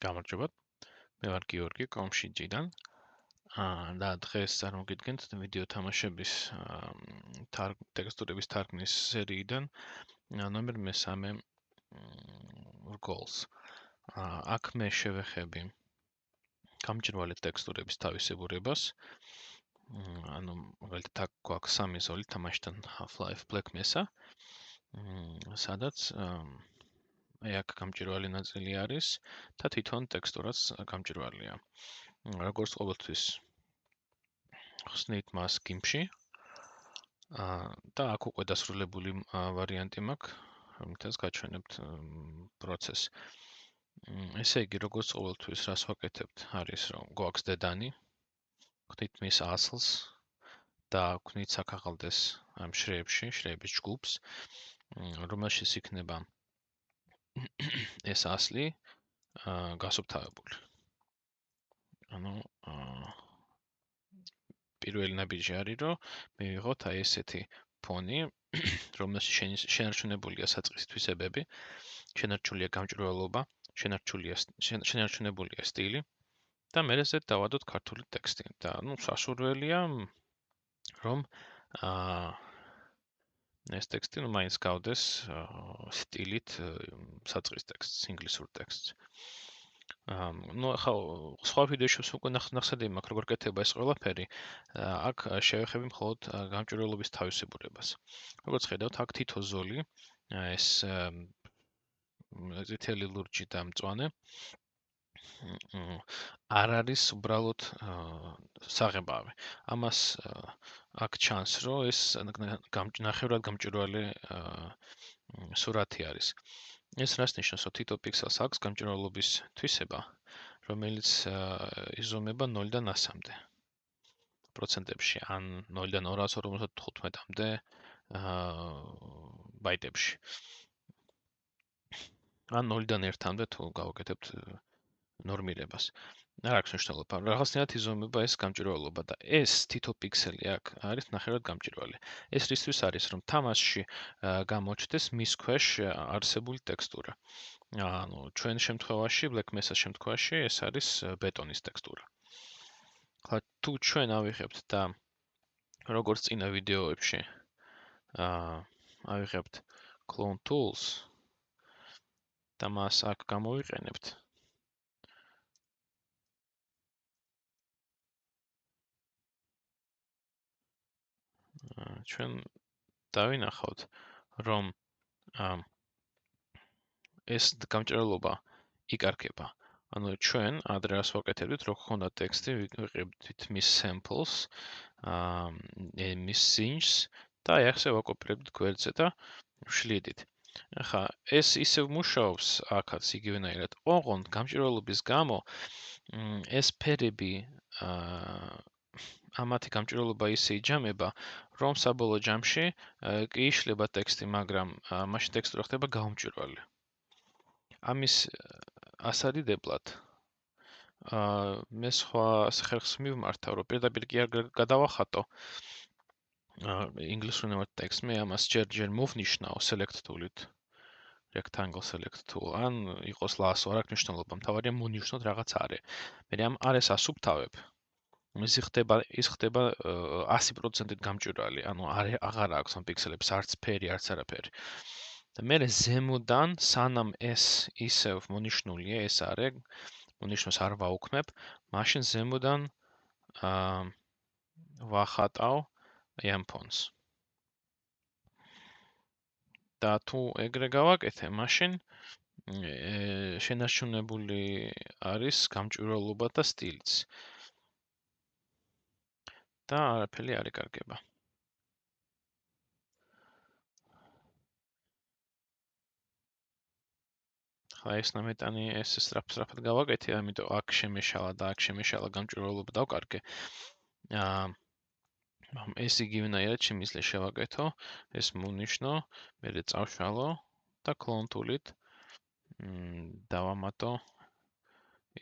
გამარჯობა. მე ვარ გიორგი კომშიჯიდან. და დღეს წარმოგიდგენთ ვიდეო თამაშების ტექსტურების თარგმნის სერიიდან ნომერ მე-3 რგოლს. აქ მე შევეხები გამჭვირვალე ტექსტურების თავისებურებას. ანუ მაგალითად აქ გვაქვს 3 ზოლი თამაშთან Half-Life Black Mesa, სადაც აქ გამჭვირვალე ნაწილი არის და თვითონ ტექსტურაც გამჭვირვალეა. როგორც ყოველთვის ხსნით მას GIMP-ში და აქ უკვე დასრულებული ვარიანტი მაქვს, რომელთაც გაჩვენებთ პროცესს. ესე იგი, როგორც ყოველთვის, რას ვაკეთებთ, არის რომ გვაქვს დედანი, ვხდით მის ასლს და ვქნით საქაღალდეს ამ შრეების ჯგუფს, რომელშიც იქნება ეს ასლი გასუფთავებული. ანუ პირველი ნაბიჯი არის, რომ მივიღოთ აი ესეთი ფონი, რომელშიც შენარჩუნებულია საწყის თვისებები, შენარჩუნებულია გამჭვირვალობა, შენარჩუნებულია სტილი და მერე ზედ დავადოთ ქართული ტექსტი. და სასურველია, რომ ეს ტექსტი მაინც გავდეს სტილით საწყის ტექსტს, ინგლისურ ტექსტს. ახლა სხვა ვიდეოებში უკვე ნახსენები მაქვს, როგორ კეთდება ეს ყველაფერი. აქ შევეხები მხოლოდ გამჭვირვალობის თავისებურებას. როგორც ხედავთ, აქ თითო ზოლი, ეს წითელი ლურჯი და მწვანე არ არის უბრალოდ საღებავი. ამას აქ ჩანს, რომ ეს ნახევრად გამჭვირვალე სურათი არის. ეს რას ნიშნავს, რომ თითო პიქსელს აქვს გამჭვირვალობის თვისება, რომელიც იზომება 0-დან 100-მდე პროცენტებში, ან 0-დან 255-მდე ბაიტებში. ან 0-დან 1-მდე თუ გავაკეთებთ ნორმირებას. არ აქვს მნიშვნელობა, რაღაცნაირად იზომება ეს გამჭვირვალობა და ეს თითო პიქსელი აქ არის ნახევრად გამჭვირვალე. ეს რისთვის არის, რომ თამაშში გამოჩნდეს მის ქვეშ არსებული ტექსტურა. ანუ ჩვენ შემთხვევაში, Black Mesa-s შემთხვევაში ეს არის ბეტონის ტექსტურა. ხა თუ ჩვენ ავიღებთ და როგორც წინა ვიდეოებში ავიღებთ Clone Tools და მას აქ გამოვიყენებთ, ჩვენ დავინახავთ, რომ ეს გამჭვირვალობა იკარგება. ანუ ჩვენ ადრე რას ვაკეთებდით, რო გქონდა ტექსტი, ვიყებდით მის samples, მის სინჯს და აი ახლა ვაკოპირებდით გვერდზე და ვშლიდით. ახლა ეს ისევ მუშაობს აქაც იგივენაირად. ოღონდ გამჭვირვალობის გამო ეს ფერები ამათი გამჭვირვალობა ისე იჯამება, რომ საბოლოო ჯამში კი იშლება ტექსტი, მაგრამ მაშინ ტექსტურა ხდება გამჭვირვალე. ამის ასადიდებლად მე სხვა ხერხს მივმართავ, რომ პირდაპირ კი არ გადავახატო ინგლისურენოვან ტექსტს, მე ამას ჯერ მოვნიშნავ select tool-ით, rectangle select tool, ან იყოს lasso, არ აქვს მნიშვნელობა, მთავარია მონიშნოთ რაღაც არე. მე ამ არეს ასუფთავებ. ის ხდება 100%-ით გამჭვირვალე, ანუ აღარ აქვს ამ პიქსელებს არც ფერი, არც არაფერი. და მე ზემოდან, სანამ ეს ისევ მონიშნულია, ეს არე მონიშნოს არ ვაუქმებ, მაშინ ზემოდან ვახატავ ამ ფონს. და თუ ეგრე გავაკეთე, მაშინ შენარჩუნებული არის გამჭვირვალობა და სტილიც. და არაფერი არ იკარგება. ხა ეს ნამეტანი ეს სწრაფად გავაკეთე, ამიტომ აქ შემეშალა და აქ შემეშალა გამჭვირვალობა დავკარგე. ეს იგივენაირად შემიძლია შევაკეთო, ეს მონიშნო, მერე წავშალო და Clone Tool-ით დავამატო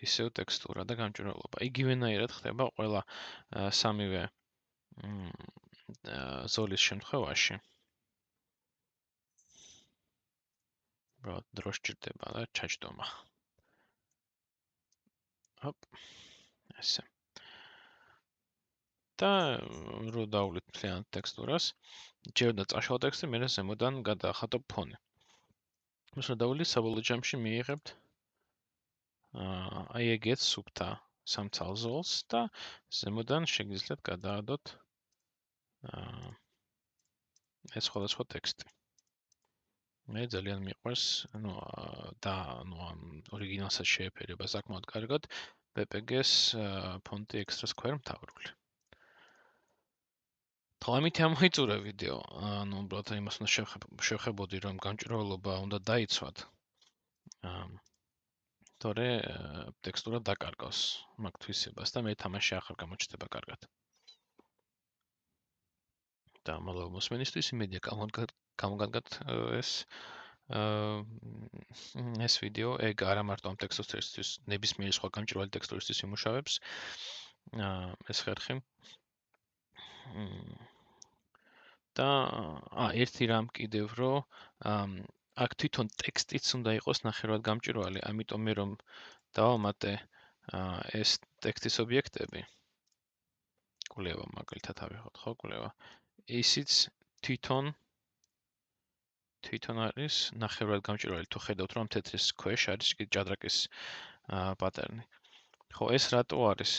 ისევ ტექსტურა და გამჭვირვალობა. იგივენაირად ხდება ყველა სამივე ზოლის შემთხვევაში. დრო სჭირდება და ჩაჯდომა. Hop, ესე. და რო დავuვლით მთლიანად ტექსტურას, ჯერ უნდა წაშალ ტექსტი, მერე ზემოდან გადაახატო ფონი. მას რო დავuვლით საბოლოო ჯამში მიიღებთ აი ეგეთ სუფთა სამცალზოლს და ზემოდან შეგიძლიათ გადაადოთ ეს სხვადასხვა ტექსტი. მე ძალიან მიყვარს, ამ ორიგინალსაც შეეფერება საკმაოდ კარგად, PPG-ს ფონტი extra square მთავრული. თამითი ამოიწურა ვიდეო, უბრალოდ იმას უნდა შევხებოდი, რომ გამჭვირვალობა უნდა დაიცვათ. თორე ტექსტურა დაკარგავს მაგ თვისებას და მე თამაში ახლა გამოჩნდება კარგად. და მადლობა მოსმენისთვის, იმედია გამოგადგათ ეს ვიდეო, ეგ არა მარტო ამ ტექსტურისთვის, ნებისმიერი სხვა გამჭვირვალე ტექსტურისთვის იმუშავებს. ეს ხერხი. და ერთი რამ კიდევ, რომ აქ თვითონ ტექსტიც უნდა იყოს ნახევრად გამჭვირვალე, ამიტომ მე რომ დავამატე ეს ტექსტის ობიექტები. კვლევა მაგალითად ავიღოთ, ხო, კვლევა. ისიც თვითონ არის ნახევრად გამჭვირვალე. თუ ხედავთ, რომ თეთრის ქვეშ არის ჭადრაკის პატერნი. ხო, ეს რატო არის?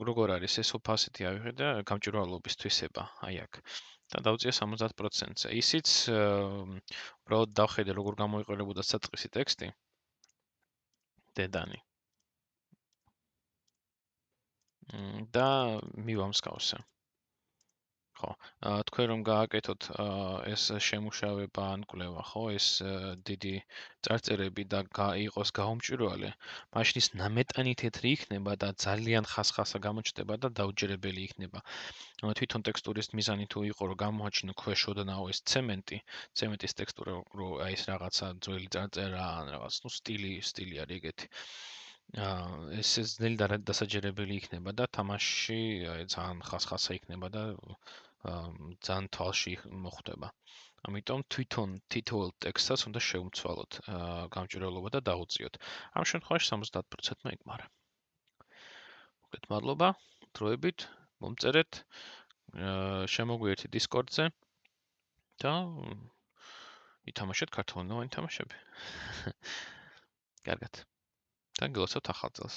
როგორ არის ეს opacity ავიღე და გამჭვირვალობის თვისება, აი აქ. და დავწია 70%-ზე. ისიც უბრალოდ დავხედე როგორ გამოიყურებოდა საწყისი ტექსტი. დედანი. და მივამსგავსე. ხო, თქვენ რომ გააკეთოთ ეს შემუშავება ან კვლევა, ხო, ეს დიდი წარწერები და იყოს გაუმჭვირვალე, მაშინ ის ნამეტანი თეთრი იქნება და ძალიან ხასხასა გამოჩნდება და დაუჯერებელი იქნება. თვითონ ტექსტურის მიზანი თუ იყო რომ გამოაჩინო ქვეშ ოდნავ ეს ცემენტი, ცემენტის ტექსტურა, რომ აი ეს რაღაცა ძველი წარწერა ან რაღაც, სტილი არის ეგეთი. ეს ძნელი და დასაჯერებელი იქნება და თამაში ძალიან ხასხასა იქნება და ძალიან თვალში მოხვდება. ამიტომ თვითონ თითოეულ ტექსტსაც უნდა შევმცვალოთ გამჭვირვალობა და დაუწიოთ. ამ შემთხვევაში 70%-მა იგმარა. მოგეთ მადლობა, დროებით, მომწერეთ, შემოგვიერთეთ Discord-ზე და ითამაშეთ ქართულენოვანი თამაშები. კარგად. და გილოცავთ ახალ წელს.